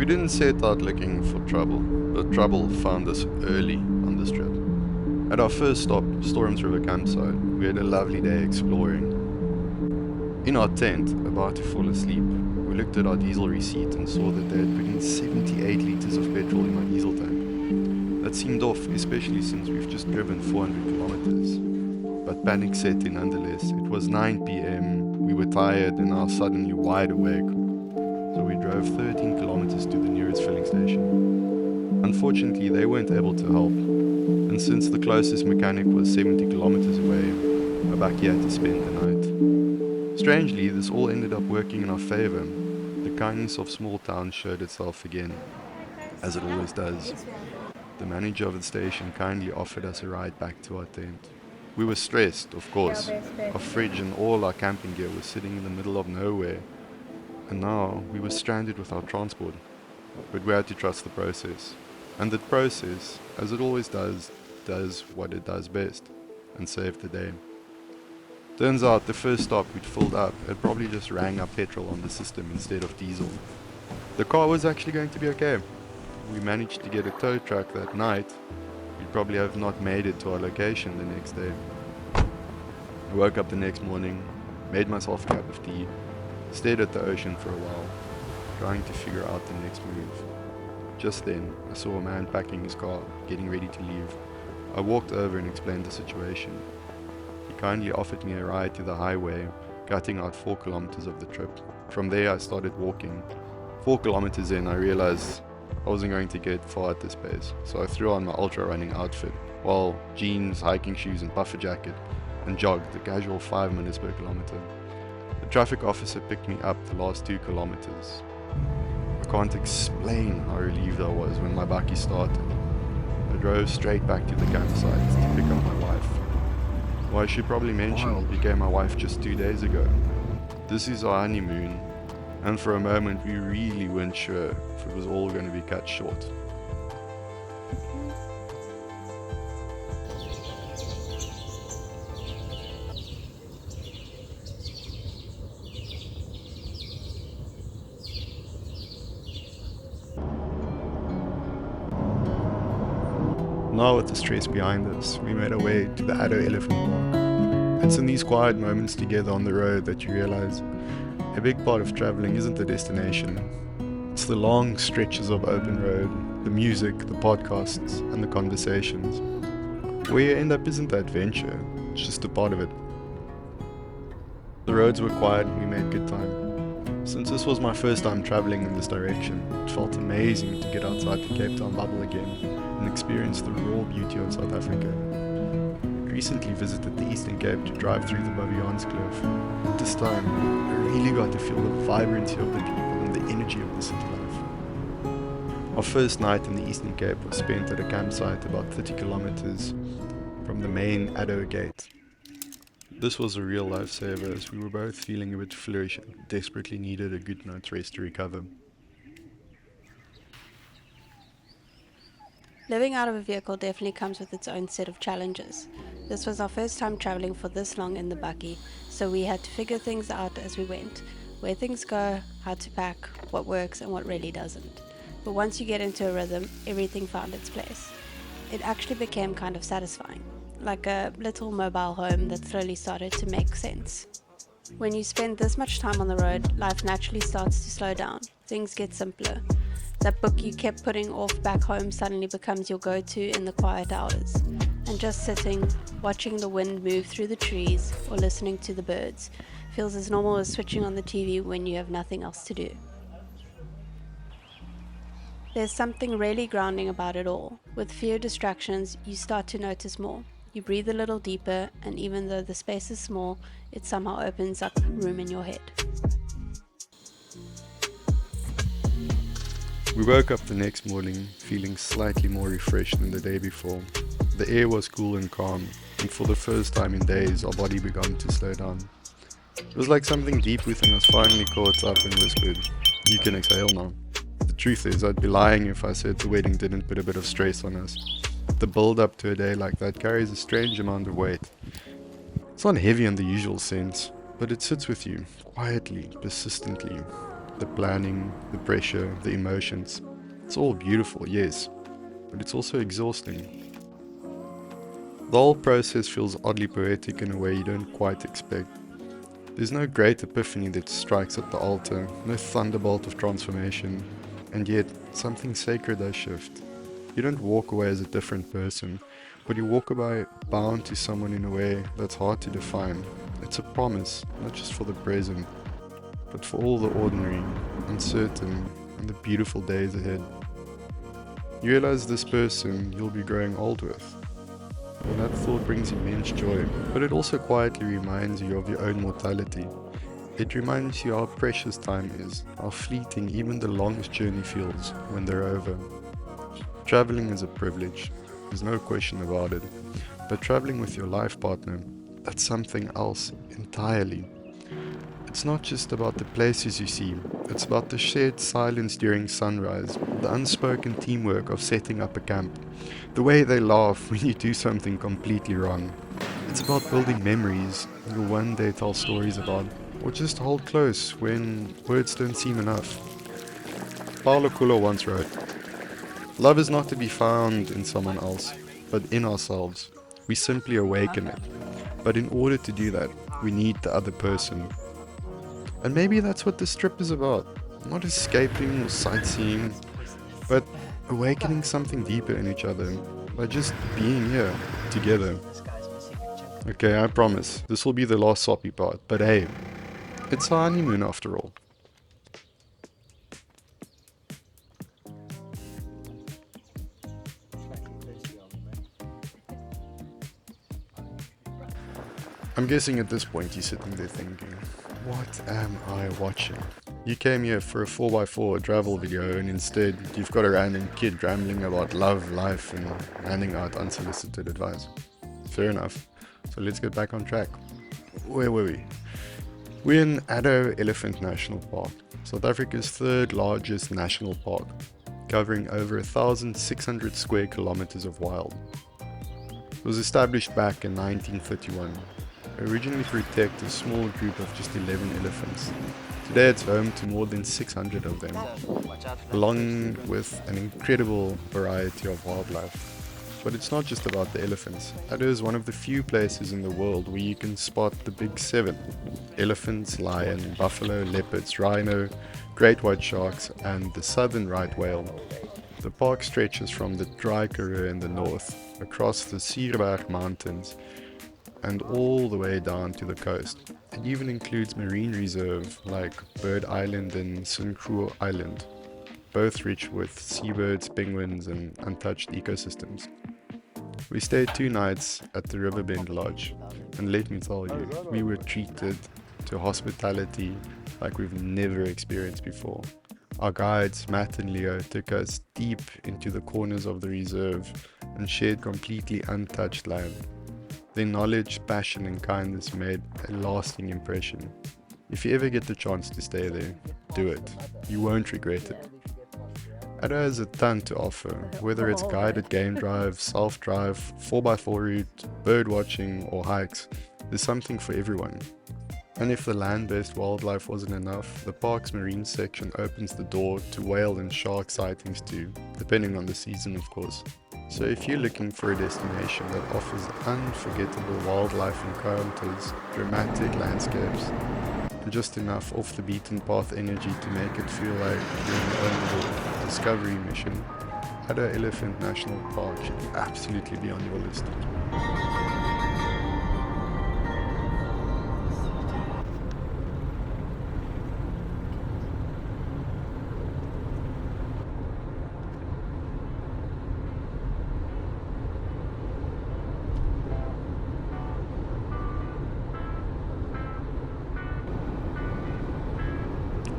We didn't set out looking for trouble, but trouble found us early on this trip. At our first stop, Storms River campsite, we had a lovely day exploring. In our tent, about to fall asleep, we looked at our diesel receipt and saw that they had put in 78 litres of petrol in my diesel tank. That seemed off, especially since we've just driven 400 kilometers. But panic set in nonetheless. It was 9 p.m, we were tired and now suddenly wide awake. So we drove 13 kilometers to the nearest filling station. Unfortunately, they weren't able to help, and since the closest mechanic was 70 kilometers away, my bakkie had to spend the night. Strangely, this all ended up working in our favor. The kindness of small towns showed itself again, as it always does. The manager of the station kindly offered us a ride back to our tent. We were stressed, of course. Our fridge and all our camping gear was sitting in the middle of nowhere, and now we were stranded without transport. But we had to trust the process. And the process, as it always does what it does best, and saved the day. Turns out the first stop we'd filled up had probably just rang up petrol on the system instead of diesel. The car was actually going to be okay. We managed to get a tow truck that night. We'd probably have not made it to our location the next day. I woke up the next morning, made myself a cup of tea, stared at the ocean for a while, trying to figure out the next move. Just then, I saw a man packing his car, getting ready to leave. I walked over and explained the situation. He kindly offered me a ride to the highway, cutting out 4 kilometers of the trip. From there I started walking. 4 kilometers in, I realized I wasn't going to get far at this pace, so I threw on my ultra running outfit, while jeans, hiking shoes and puffer jacket, and jogged a casual 5 minutes per kilometer. The traffic officer picked me up the last 2 kilometers. I can't explain how relieved I was when my bakkie started. I drove straight back to the campsite to pick up my wife. Well, I should probably mention, she became my wife just 2 days ago. This is our honeymoon, and for a moment we really weren't sure if it was all going to be cut short. Now with the stress behind us, we made our way to the Addo elephant park. It's in these quiet moments together on the road that you realize a big part of traveling isn't the destination. It's the long stretches of open road, the music, the podcasts, and the conversations. Where you end up isn't the adventure, it's just a part of it. The roads were quiet and we made good time. Since this was my first time traveling in this direction, it felt amazing to get outside the Cape Town bubble again and experience the raw beauty of South Africa. I recently visited the Eastern Cape to drive through the Baviaans Kloof. This time, I really got to feel the vibrancy of the people and the energy of the city life. Our first night in the Eastern Cape was spent at a campsite about 30 kilometers from the main Addo gate. This was a real lifesaver as we were both feeling a bit flourish and desperately needed a good night's rest to recover. Living out of a vehicle definitely comes with its own set of challenges. This was our first time traveling for this long in the bakkie, so we had to figure things out as we went. Where things go, how to pack, what works and what really doesn't. But once you get into a rhythm, everything found its place. It actually became kind of satisfying, like a little mobile home that slowly started to make sense. When you spend this much time on the road, life naturally starts to slow down. Things get simpler. That book you kept putting off back home suddenly becomes your go-to in the quiet hours. And just sitting, watching the wind move through the trees or listening to the birds feels as normal as switching on the TV when you have nothing else to do. There's something really grounding about it all. With fewer distractions, you start to notice more. You breathe a little deeper, and even though the space is small, it somehow opens up room in your head. We woke up the next morning feeling slightly more refreshed than the day before. The air was cool and calm, and for the first time in days our body began to slow down. It was like something deep within us finally caught up and whispered, "You can exhale now." The truth is, I'd be lying if I said the wedding didn't put a bit of stress on us. The build up to a day like that carries a strange amount of weight. It's not heavy in the usual sense, but it sits with you, quietly, persistently. The planning, the pressure, the emotions. It's all beautiful, yes, but it's also exhausting. The whole process feels oddly poetic in a way you don't quite expect. There's no great epiphany that strikes at the altar, no thunderbolt of transformation, and yet something sacred does shift. You don't walk away as a different person, but you walk away bound to someone in a way that's hard to define. It's a promise, not just for the present, but for all the ordinary, uncertain, and the beautiful days ahead. You realize this person you'll be growing old with. And that thought brings immense joy, but it also quietly reminds you of your own mortality. It reminds you how precious time is, how fleeting even the longest journey feels when they're over. Traveling is a privilege, there's no question about it, but traveling with your life partner, that's something else entirely. It's not just about the places you see, it's about the shared silence during sunrise, the unspoken teamwork of setting up a camp, the way they laugh when you do something completely wrong. It's about building memories you'll one day tell stories about, or just hold close when words don't seem enough. Paulo Coelho once wrote, "Love is not to be found in someone else, but in ourselves. We simply awaken it. But in order to do that, we need the other person." And maybe that's what this trip is about. Not escaping or sightseeing, but awakening something deeper in each other by just being here together. Okay, I promise, this will be the last soppy part, but hey, it's our honeymoon after all. I'm guessing at this point you're sitting there thinking, what am I watching? You came here for a 4x4 travel video and instead you've got a random kid rambling about love, life and handing out unsolicited advice. Fair enough. So let's get back on track. Where were we? We're in Addo Elephant National Park, South Africa's third largest national park, covering over 1,600 square kilometers of wild. It was established back in 1931, originally to protect a small group of just 11 elephants. Today it's home to more than 600 of them, along with an incredible variety of wildlife. But it's not just about the elephants. Addo is one of the few places in the world where you can spot the big seven: elephants, lion, buffalo, leopards, rhino, great white sharks, and the southern right whale. The park stretches from the dry Karoo in the north, across the Sierberg Mountains, and all the way down to the coast. It even includes marine reserve like Bird Island and Sunkroo Island, both rich with seabirds, penguins, and untouched ecosystems. We stayed 2 nights at the Riverbend Lodge, and let me tell you, we were treated to hospitality like we've never experienced before. Our guides, Matt and Leo, took us deep into the corners of the reserve and shared completely untouched land. Their knowledge, passion and kindness made a lasting impression. If you ever get the chance to stay there, do it. You won't regret it. Addo has a ton to offer, whether it's guided game drive, self-drive, 4x4 route, bird watching or hikes, there's something for everyone. And if the land-based wildlife wasn't enough, the park's marine section opens the door to whale and shark sightings too, depending on the season of course. So if you're looking for a destination that offers unforgettable wildlife encounters, dramatic landscapes, and just enough off the beaten path energy to make it feel like you're on your own little discovery mission, Addo Elephant National Park should absolutely be on your list.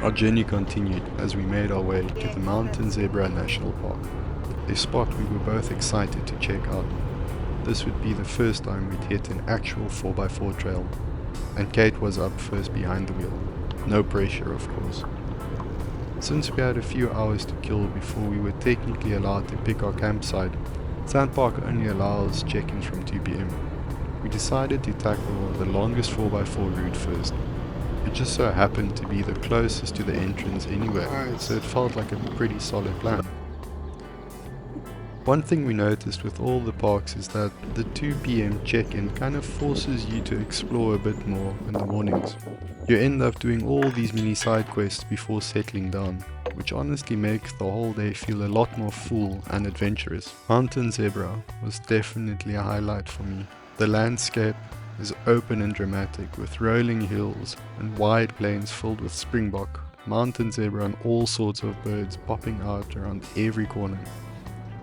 Our journey continued as we made our way to the Mountain Zebra National Park, a spot we were both excited to check out. This would be the first time we'd hit an actual 4x4 trail, and Kate was up first behind the wheel. No pressure, of course. Since we had a few hours to kill before we were technically allowed to pick our campsite, SANParks only allows check-ins from 2 p.m. We decided to tackle the longest 4x4 route first. It just so happened to be the closest to the entrance anyway, so it felt like a pretty solid plan. One thing we noticed with all the parks is that the 2 p.m. check-in kind of forces you to explore a bit more in the mornings. You end up doing all these mini side quests before settling down, which honestly makes the whole day feel a lot more full and adventurous. Mountain Zebra was definitely a highlight for me. The landscape is open and dramatic, with rolling hills and wide plains filled with springbok, mountain zebra and all sorts of birds popping out around every corner.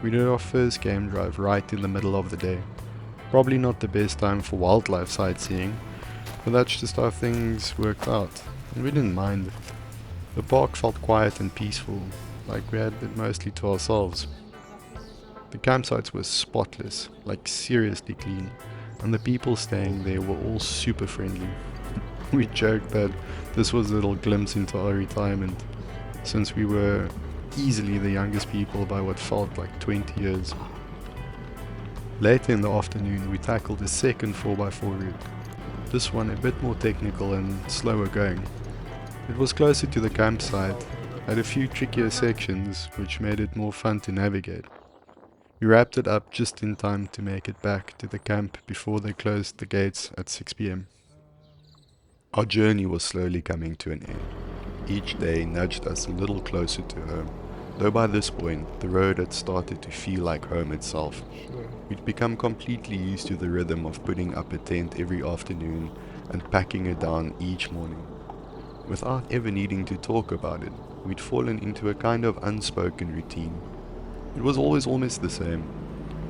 We did our first game drive right in the middle of the day. Probably not the best time for wildlife sightseeing, but that's just how things worked out, and we didn't mind. The park felt quiet and peaceful, like we had it mostly to ourselves. The campsites were spotless, like seriously clean, and the people staying there were all super friendly. We joked that this was a little glimpse into our retirement, since we were easily the youngest people by what felt like 20 years. Later in the afternoon, we tackled a second 4x4 route. This one a bit more technical and slower going. It was closer to the campsite, had a few trickier sections which made it more fun to navigate. We wrapped it up just in time to make it back to the camp before they closed the gates at 6 p.m. Our journey was slowly coming to an end. Each day nudged us a little closer to home, though by this point the road had started to feel like home itself. We'd become completely used to the rhythm of putting up a tent every afternoon and packing it down each morning. Without ever needing to talk about it, we'd fallen into a kind of unspoken routine. It was always almost the same.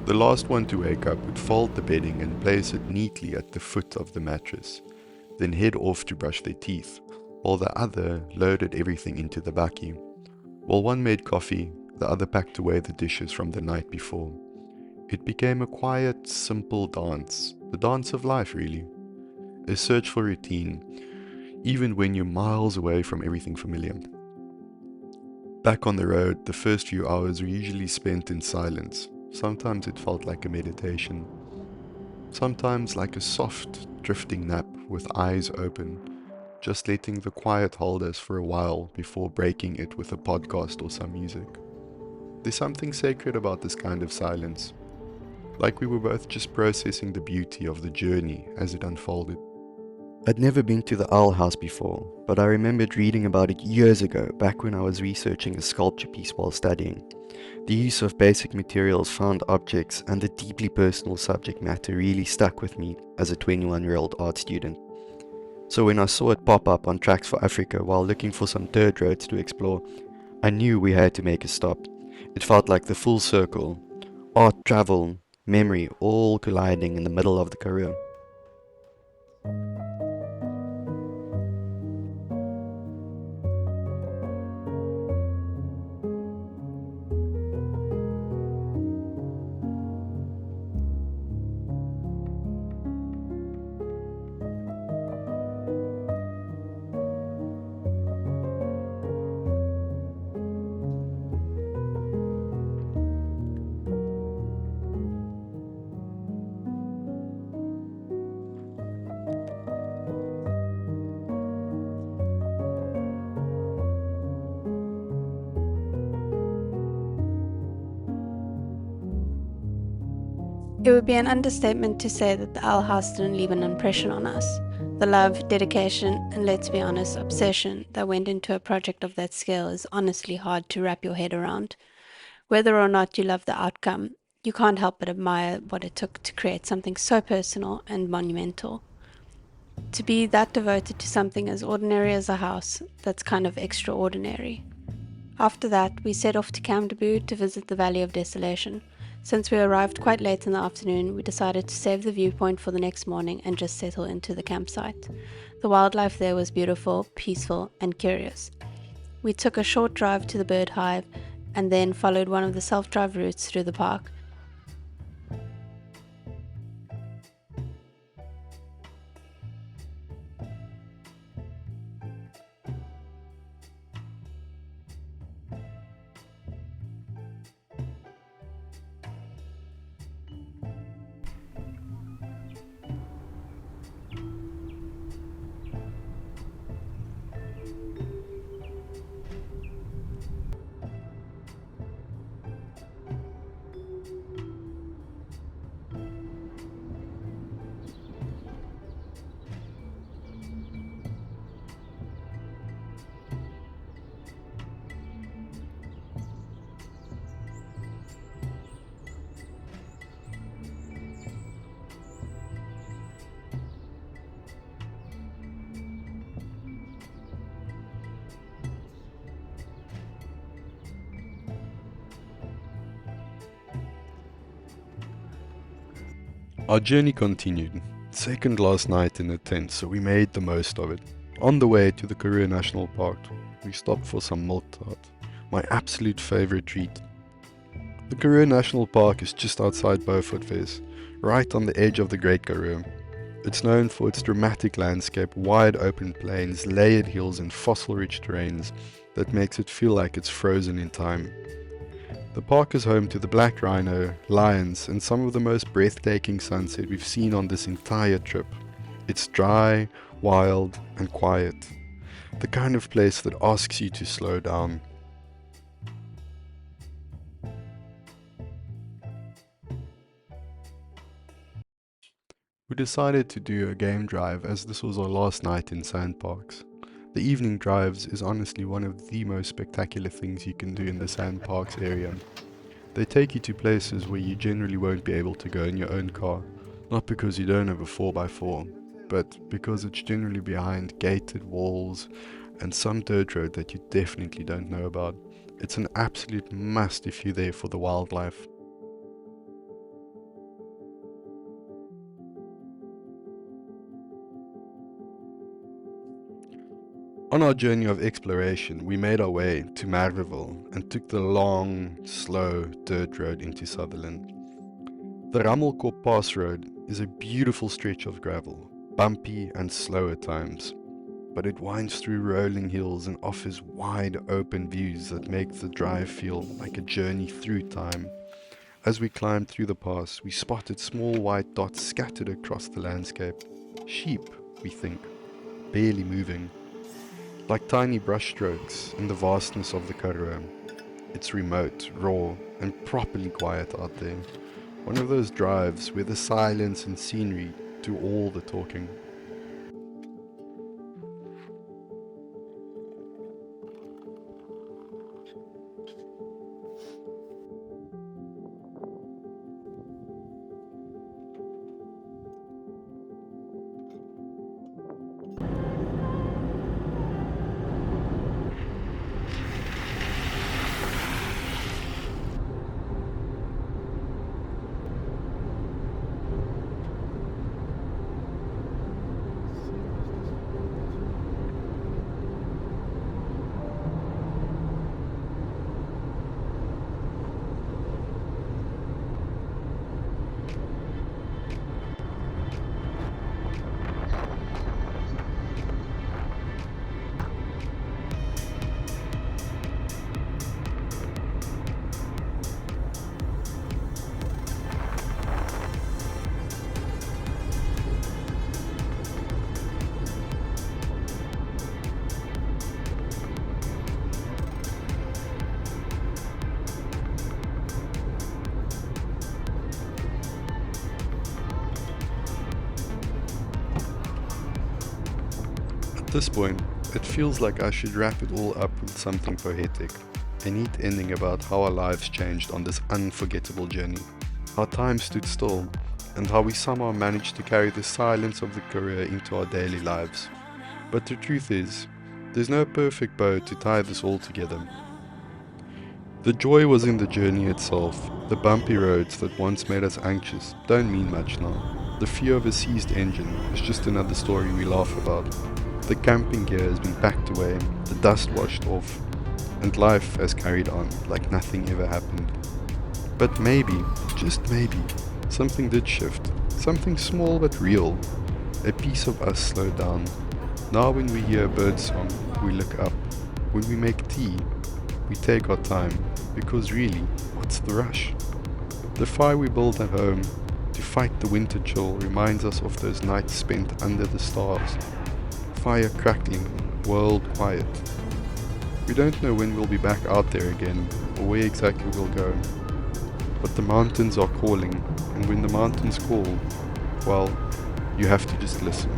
The last one to wake up would fold the bedding and place it neatly at the foot of the mattress, then head off to brush their teeth, while the other loaded everything into the bakkie. While one made coffee, the other packed away the dishes from the night before. It became a quiet, simple dance, the dance of life really. A search for routine, even when you're miles away from everything familiar. Back on the road, the first few hours were usually spent in silence. Sometimes it felt like a meditation. Sometimes like a soft, drifting nap with eyes open, just letting the quiet hold us for a while before breaking it with a podcast or some music. There's something sacred about this kind of silence, like we were both just processing the beauty of the journey as it unfolded. I'd never been to the Owl House before, but I remembered reading about it years ago, back when I was researching a sculpture piece while studying. The use of basic materials, found objects, and the deeply personal subject matter really stuck with me as a 21-year-old art student. So when I saw it pop up on Tracks for Africa while looking for some dirt roads to explore, I knew we had to make a stop. It felt like the full circle, art, travel, memory, all colliding in the middle of the Karoo. It would be an understatement to say that the Owl House didn't leave an impression on us. The love, dedication, and let's be honest, obsession that went into a project of that scale is honestly hard to wrap your head around. Whether or not you love the outcome, you can't help but admire what it took to create something so personal and monumental. To be that devoted to something as ordinary as a house, that's kind of extraordinary. After that, we set off to Camdeboo to visit the Valley of Desolation. Since we arrived quite late in the afternoon, we decided to save the viewpoint for the next morning and just settle into the campsite. The wildlife there was beautiful, peaceful, and curious. We took a short drive to the bird hive and then followed one of the self-drive routes through the park. Our journey continued. Second last night in the tent, so we made the most of it. On the way to the Karoo National Park, we stopped for some milk tart, my absolute favourite treat. The Karoo National Park is just outside Beaufortwes, right on the edge of the Great Karoo. It's known for its dramatic landscape, wide open plains, layered hills and fossil-rich terrains that makes it feel like it's frozen in time. The park is home to the black rhino, lions and some of the most breathtaking sunset we've seen on this entire trip. It's dry, wild and quiet. The kind of place that asks you to slow down. We decided to do a game drive as this was our last night in SANParks. The evening drives is honestly one of the most spectacular things you can do in the SANParks area. They take you to places where you generally won't be able to go in your own car, not because you don't have a 4x4, but because it's generally behind gated walls and some dirt road that you definitely don't know about. It's an absolute must if you're there for the wildlife. On our journey of exploration, we made our way to Merweville and took the long, slow dirt road into Sutherland. The Rammelkop Pass Road is a beautiful stretch of gravel, bumpy and slow at times, but it winds through rolling hills and offers wide open views that make the drive feel like a journey through time. As we climbed through the pass, we spotted small white dots scattered across the landscape. Sheep, we think, barely moving. Like tiny brushstrokes in the vastness of the Karoo. It's remote, raw, and properly quiet out there. One of those drives where the silence and scenery do all the talking. At this point, it feels like I should wrap it all up with something poetic, a neat ending about how our lives changed on this unforgettable journey, how time stood still, and how we somehow managed to carry the silence of the Karoo into our daily lives. But the truth is, there's no perfect bow to tie this all together. The joy was in the journey itself. The bumpy roads that once made us anxious don't mean much now. The fear of a seized engine is just another story we laugh about. The camping gear has been packed away, the dust washed off, and life has carried on like nothing ever happened. But maybe, just maybe, something did shift. Something small but real. A piece of us slowed down. Now when we hear birdsong, we look up. When we make tea, we take our time. Because really, what's the rush? The fire we build at home to fight the winter chill reminds us of those nights spent under the stars. Fire crackling, world quiet. We don't know when we'll be back out there again, or where exactly we'll go. But the mountains are calling, and when the mountains call, well, you have to just listen.